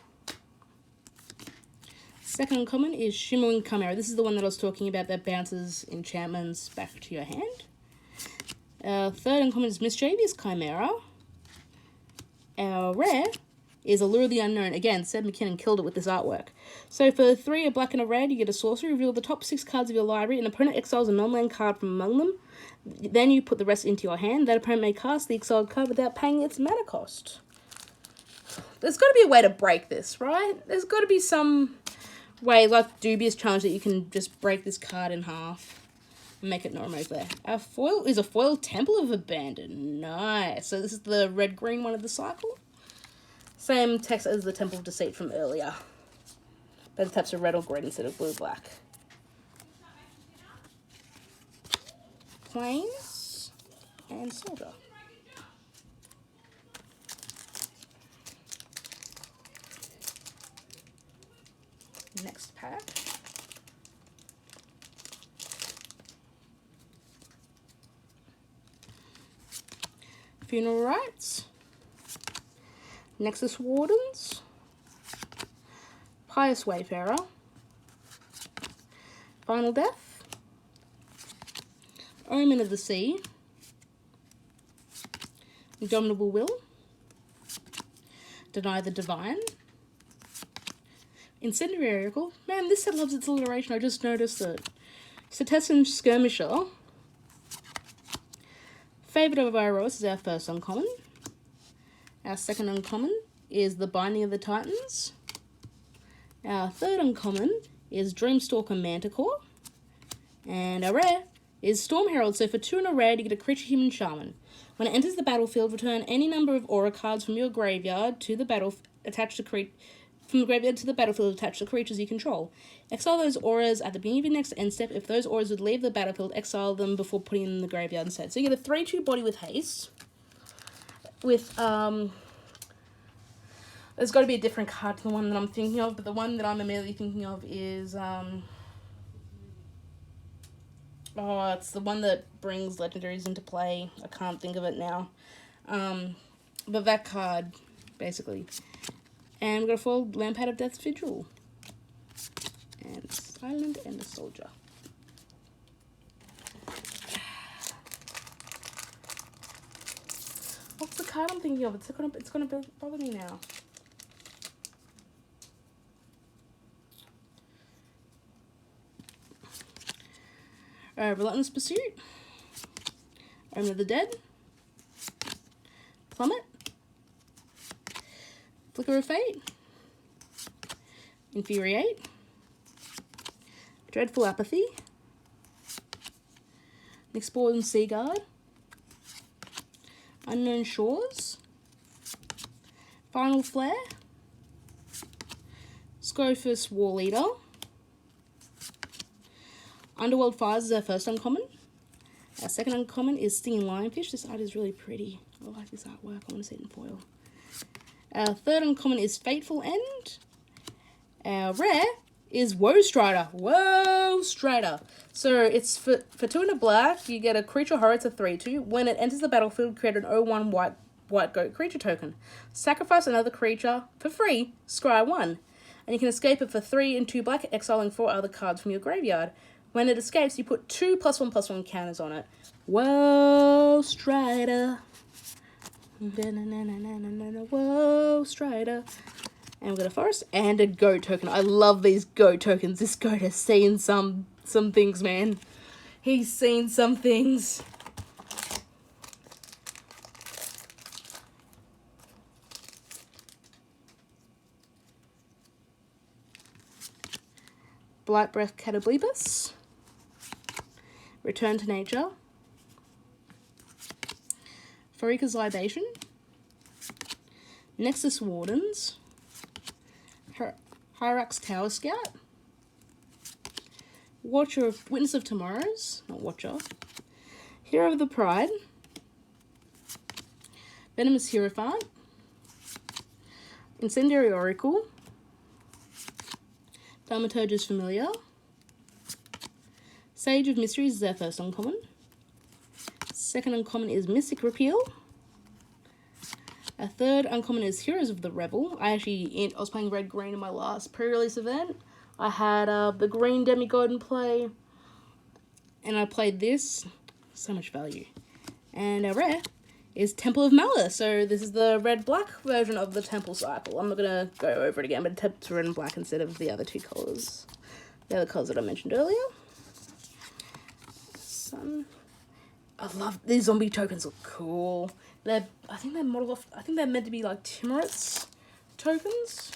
Second uncommon is Shimmering Chimera. This is the one that I was talking about that bounces enchantments back to your hand. Third uncommon is Mischievous Chimera. Our rare is Allure of the Unknown. Again, Seb McKinnon killed it with this artwork. So for 3, a black and a red, you get a sorcery. Reveal the top 6 cards of your library. An opponent exiles a non-land card from among them. Then you put the rest into your hand. That opponent may cast the exiled card without paying its mana cost. There's got to be a way to break this, right? There's got to be some way, like Dubious Challenge, that you can just break this card in half and make it not remove there. Our foil is a foil Temple of Abandon. Nice. So this is the red-green one of the cycle. Same text as the Temple of Deceit from earlier. But the types of red or green instead of blue-black. Plains and Soldier. Next pack. Funeral Rites, Nexus Wardens, Pious Wayfarer, Final Death, Omen of the Sea, Indomitable Will, Deny the Divine, Incendiary Oracle. Man, this set loves its alliteration. I just noticed it. Cetessan Skirmisher. Favored of Iroas is our first uncommon. Our second uncommon is the Binding of the Titans. Our third uncommon is Dreamstalker Manticore. And our rare is Storm Herald. So for 2 and a rare, you get a creature human shaman. When it enters the battlefield, return any number of aura cards from your graveyard to the battle attached to from the graveyard to the battlefield attached to creatures you control. Exile those auras at the beginning of your next end step. If those auras would leave the battlefield, exile them before putting them in the graveyard instead. So you get a 3/2 body with haste. With there's got to be a different card to the one that I'm thinking of, but the one that I'm immediately thinking of is it's the one that brings legendaries into play. I can't think of it now. But that card, basically. And we've got a full Lampad of Death's Vigil. And Silent and the Soldier. What's the card I'm thinking of? It's gonna bother me now. Relentless Pursuit. Omen of the Dead. Plummet. Flicker of Fate, Infuriate, Dreadful Apathy, Nyxborn Seaguard, Unknown Shores, Final Flare, Scofus War Leader, Underworld Fires is our first uncommon. Our second uncommon is Stinging Lionfish. This art is really pretty. I like this artwork. I want to see it in foil. Our third uncommon is Fateful End. Our rare is Woe Strider. Woe Strider. So it's for 2 and a black, you get a creature horror. It's a 3/2. When it enters the battlefield, create an 0/1 white goat creature token. Sacrifice another creature for free. Scry 1. and you can escape it for 3 and 2 black, exiling 4 other cards from your graveyard. When it escapes, you put 2 +1/+1 counters on it. Whoa, Strider. Whoa, Strider. And we've got a forest and a goat token. I love these goat tokens. This goat has seen some things, man. He's seen some things. Blight Breath Catablebus. Return to Nature. Farika's Libation. Nexus Wardens. Hyrax Tower Scout. Witness of Tomorrows. Not Watcher. Hero of the Pride. Venomous Hierophant. Incendiary Oracle. Thaumaturge's Familiar. Sage of Mysteries is our first uncommon. Second uncommon is Mystic Repeal. Our third uncommon is Heroes of the Rebel. I was playing red-green in my last pre-release event. I had the green demigod in play, and I played this. So much value. And our rare is Temple of Malor. So this is the red-black version of the Temple cycle. I'm not going to go over it again, but it's red and black instead of the other two colours. The other colours that I mentioned earlier. I love these zombie tokens. Look cool. I think they're meant to be like Timurit's tokens.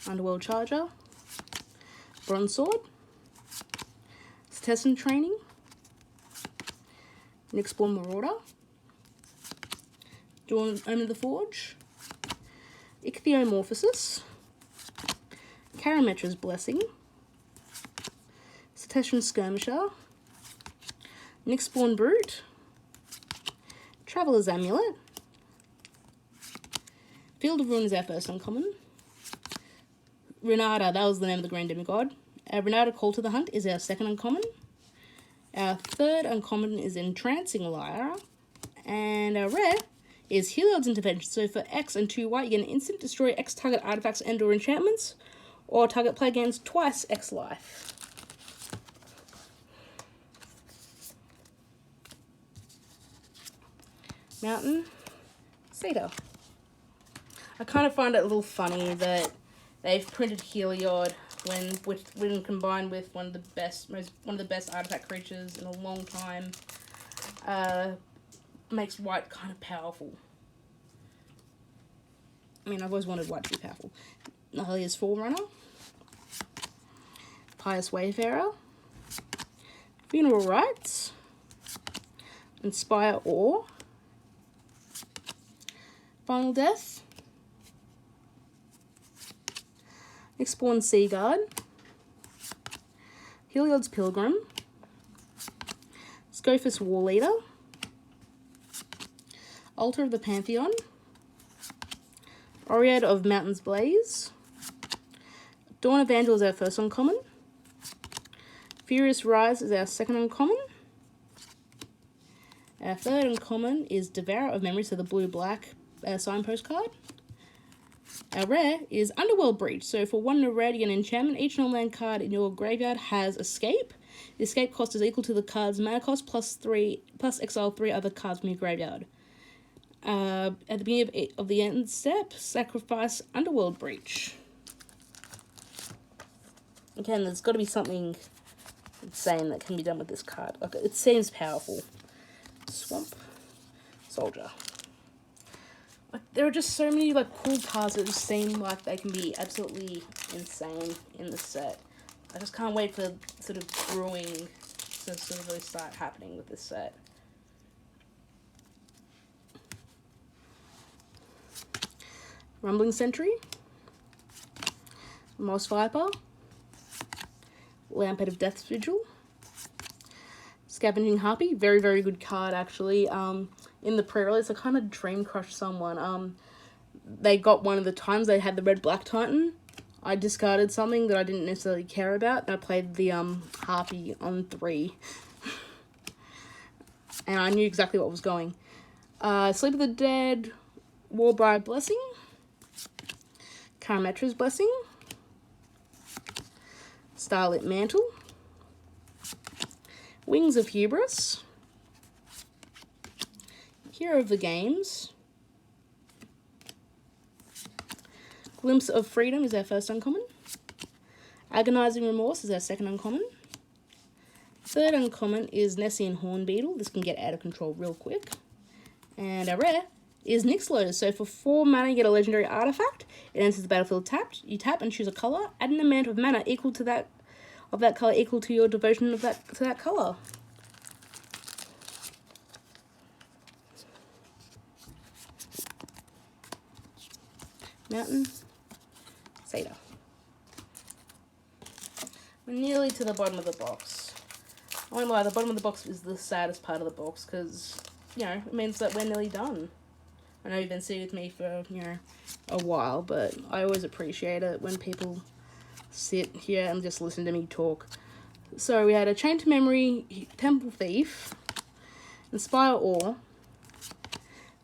Underworld Charger. Bronze Sword. Citizen Training. Nyxborn Marauder. Dawn Omen of the Forge. Ichthyomorphosis. Karametra's Blessing. Cetacean Skirmisher. Nyxborn Brute. Traveller's Amulet. Field of Ruin is our first uncommon. Renata, that was the name of the green demigod. Renata Call to the Hunt is our second uncommon. Our third uncommon is Entrancing Lyra. And our rare is Heliod's Intervention. So for X and 2 white, you get an instant destroy X target artifacts and or enchantments, or target player gains twice X life. Mountain Cedar. I kind of find it a little funny that they've printed Heliod when combined with one of the best artifact creatures in a long time. Makes white kind of powerful. I mean, I've always wanted white to be powerful. Nahalia's Forerunner. Pious Wayfarer. Funeral Rites. Inspire Awe. Final Death. Nyxborn Seaguard. Heliod's Pilgrim. Scophus War Leader. Altar of the Pantheon. Oread of Mountain's Blaze. Dawn Evangel is our first uncommon. Furious Rise is our second uncommon. Our third uncommon is Devourer of Memory, so the blue-black signpost card. Our rare is Underworld Breach. So for 1 and a red, you get an enchantment. Each non-land card in your graveyard has Escape. The escape cost is equal to the card's mana cost plus exile 3 other cards from your graveyard. At the beginning of the end step, sacrifice Underworld Breach. Again, there's got to be something insane that can be done with this card. Like, it seems powerful. Swamp Soldier. Like, there are just so many cool cards that just seem like they can be absolutely insane in the set. I just can't wait for sort of brewing to sort of really start happening with this set. Rumbling Sentry. Moss Viper. Lampet of Death's Vigil. Scavenging Harpy. Very, very good card, actually. In the pre-release, I kind of dream crushed someone. They got one of the times they had the red-black Titan. I discarded something that I didn't necessarily care about, and I played the Harpy on 3. and I knew exactly what was going. Sleep of the Dead, Warbride Blessing, Karametra's Blessing, Starlit Mantle, Wings of Hubris, Hero of the Games, Glimpse of Freedom is our first uncommon, Agonizing Remorse is our second uncommon, third uncommon is Nessian Hornbeetle. This can get out of control real quick. And our rare is Nyx Lotus. So for 4 mana, you get a legendary artifact. It enters the battlefield tapped. You tap and choose a colour. Add an amount of mana equal to that colour, equal to your devotion of that colour. Mountain, Cedar. We're nearly to the bottom of the box. I won't lie, the bottom of the box is the saddest part of the box because, you know, it means that we're nearly done. I know you've been sitting with me for, you know, a while, but I always appreciate it when people sit here and just listen to me talk. So we had a Chain to Memory, Temple Thief, Inspire Awe,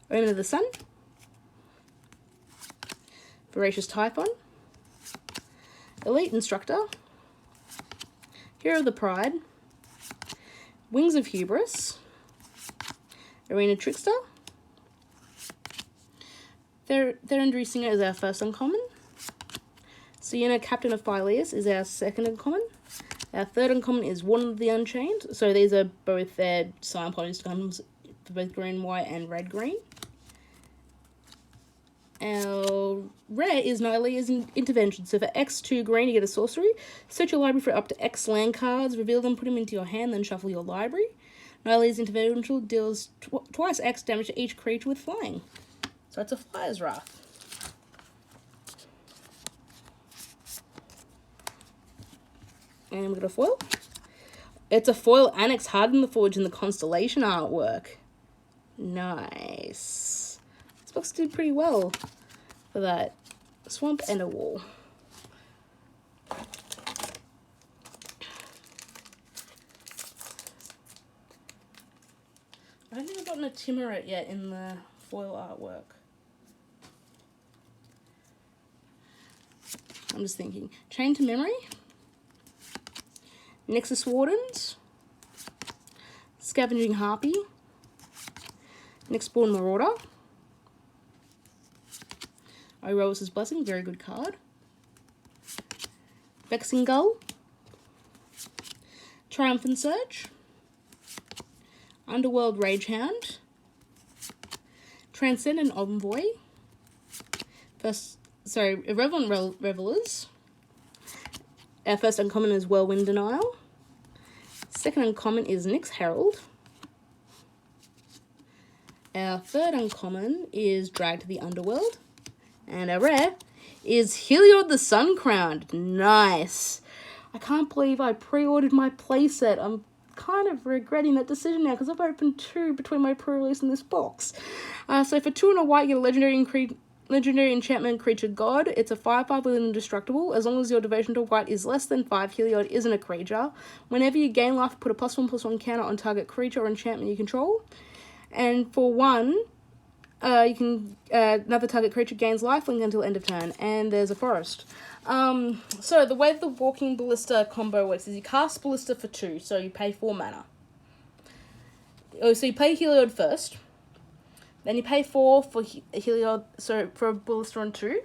Omen of the Sun, Voracious Typhon, Elite Instructor, Hero of the Pride, Wings of Hubris, Arena Trickster, Theriandry Singer is our first uncommon, Sienna Captain of Phileas is our second uncommon, our third uncommon is Warden of the Unchained, so these are both their sign polygons for both green, white, and red, green. Our rare is Nylea's Intervention. So for X2 green, you get a sorcery. Search your library for up to X land cards, reveal them, put them into your hand, then shuffle your library. Nylea's Intervention deals twice X damage to each creature with flying. So it's a Flyer's Wrath. And we've got a foil. It's a foil Annex Harden the Forge in the Constellation artwork. Nice. This box did pretty well for that. Swamp and a Wall. I don't think I've gotten a Timurit yet in the foil artwork. I'm just thinking. Chain to Memory, Nexus Wardens, Scavenging Harpy, Nextborn Marauder, Iroas's Blessing, very good card, Vexing Gull, Triumphant Surge, Underworld Ragehound, Transcendent Envoy, Irrelevant Revelers. Our first uncommon is Whirlwind Denial. Second uncommon is Nyx Herald. Our third uncommon is Drag to the Underworld. And our rare is Heliod the Sun-Crowned. Nice. I can't believe I pre-ordered my playset. I'm kind of regretting that decision now because I've opened 2 between my pre-release and this box. So for 2 and a white, you get a legendary enchantment creature god. It's a 5/5 with indestructible. As long as your devotion to white is less than 5, Heliod isn't a creature. Whenever you gain life, put a +1/+1 counter on target creature or enchantment you control. And for 1, you can another target creature gains lifelink until end of turn. And there's a forest. So the way the Walking Ballista combo works is you cast Ballista for 2, so you pay 4 mana. So you play Heliod first. Then you pay 4 for Heliod, so for a Ballista on 2.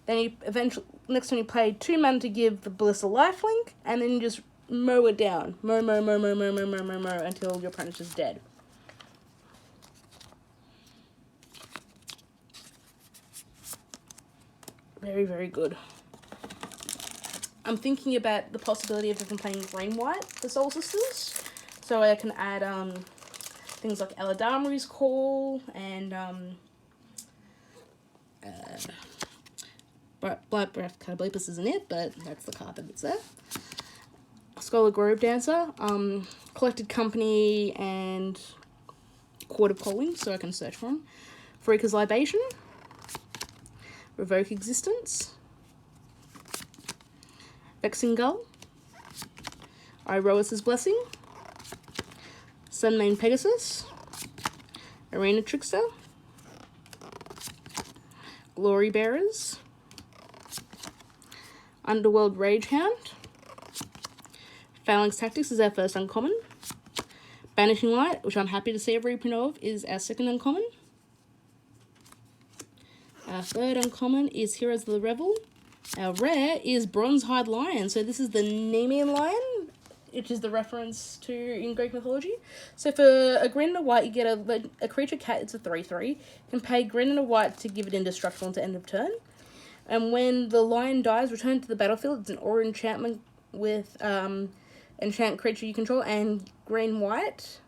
Then you eventually, next time you play 2 mana to give the Ballista lifelink, and then you just mow it down. Mow until your opponent is dead. Very, very good. I'm thinking about the possibility of even playing green-white for Soul Sisters. So I can add things like Eladamri's Call and Black Breath Catoblepus isn't it, but that's the card that it's there. Scholar Grove Dancer, Collected Company and Court of Calling, so I can search for them. Freaker's Libation, Revoke Existence, Vexing Gull, Iroas's Blessing, Sunmane Pegasus, Arena Trickster, Glory Bearers, Underworld Ragehound, Phalanx Tactics is our first uncommon, Banishing Light, which I'm happy to see a reprint of, is our second uncommon. Our third uncommon is Heroes of the Revel. Our rare is Bronzehide Lion. So this is the Nemean Lion, which is the reference to in Greek mythology. So for a green and a white, you get a creature cat. It's a 3/3. You can pay green and a white to give it indestructible until end of turn. And when the lion dies, return to the battlefield. It's an aura enchantment with enchant creature you control and green-white.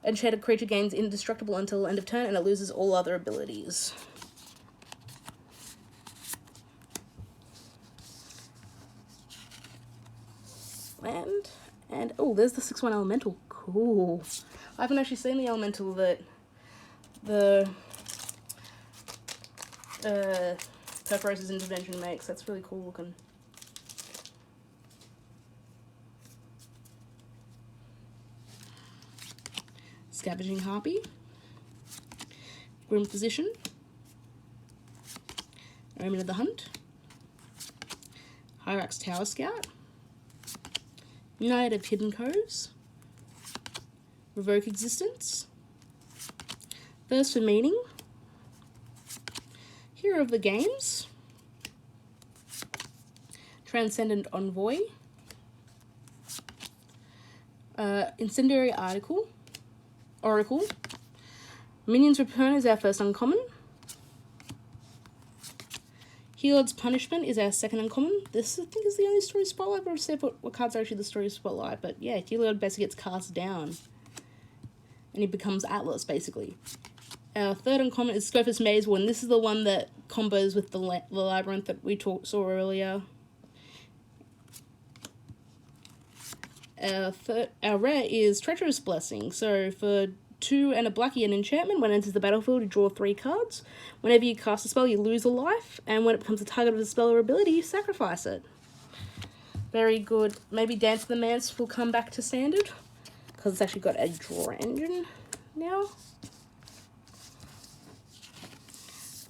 Enchanted creature gains indestructible until end of turn, and it loses all other abilities. Land, and oh, there's the 6/1 elemental. Cool. I haven't actually seen the elemental that the Purporose's Intervention makes. That's really cool looking. Scavenging Harpy, Grim Physician, Omen of the Hunt, Hyrax Tower Scout, Knight of Hidden Coves, Revoke Existence, Thirst for Meaning, Hero of the Games, Transcendent Envoy, Incendiary Oracle, Minions Return is our first uncommon, Herod's Punishment is our second uncommon. This, I think, is the only story spotlight, but I'll see what cards are actually the story spotlight. But yeah, Heliod basically gets cast down, and he becomes Atlas, basically. Our third uncommon is Scophus Maze One. This is the one that combos with the Labyrinth that we saw earlier. Our rare is Treacherous Blessing. So for 2 and a blackie, an enchantment. When it enters the battlefield, you draw 3 cards. Whenever you cast a spell, you lose a life. And when it becomes a target of a spell or ability, you sacrifice it. Very good. Maybe Dance of the Manse will come back to standard, because it's actually got a draw engine now.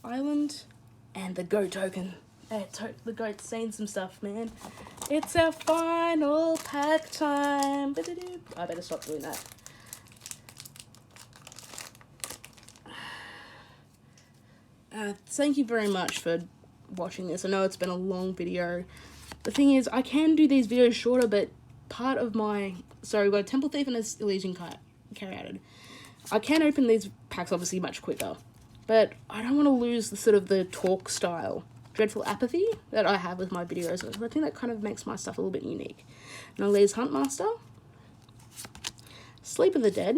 Island. And the goat token. The goat's saying some stuff, man. It's our final pack time. I better stop doing that. Thank you very much for watching this. I know it's been a long video. The thing is, I can do these videos shorter, but part of my... Sorry, we've got a Temple Thief and a Elysian Caryatid. I can open these packs obviously much quicker, but I don't want to lose the sort of the talk style, dreadful apathy that I have with my videos. I think that kind of makes my stuff a little bit unique. Nolai's Huntmaster, Sleep of the Dead,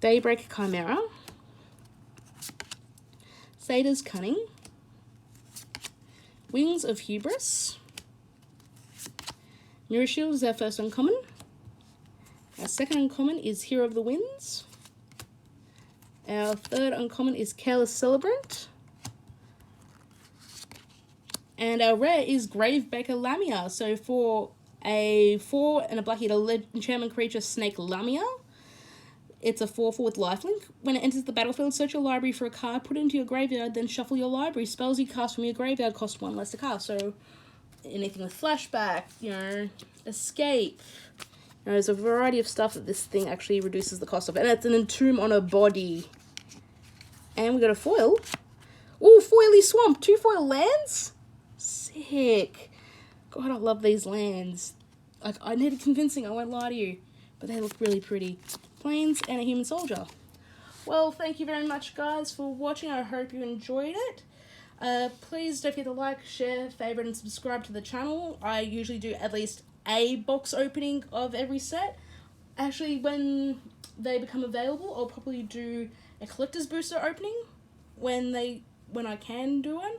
Daybreak Chimera, Sada's Cunning, Wings of Hubris, Mirror Shield is our first uncommon. Our second uncommon is Hero of the Winds. Our third uncommon is Careless Celebrant. And our rare is Gravebaker Lamia. So for a 4 and a blackie, enchantment creature Snake Lamia, it's a 4/4 with lifelink. When it enters the battlefield, search your library for a card, put it into your graveyard, then shuffle your library. Spells you cast from your graveyard cost 1 less to cast. So anything with flashback, escape. There's a variety of stuff that this thing actually reduces the cost of. And it's an Entomb on a body. And we got a foil. Ooh, Foily Swamp. 2 foil lands? Sick. God, I love these lands. Like, I needed convincing, I won't lie to you. But they look really pretty. Plains and a Human Soldier. Well, thank you very much, guys, for watching. I hope you enjoyed it. Please don't forget to like, share, favorite, and subscribe to the channel. I usually do at least a box opening of every set. Actually, when they become available, I'll probably do a collector's booster opening when I can do one.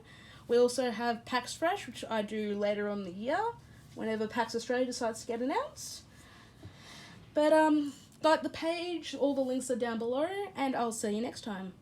We also have PAX Fresh, which I do later on in the year, whenever PAX Australia decides to get announced. But like the page, all the links are down below, and I'll see you next time.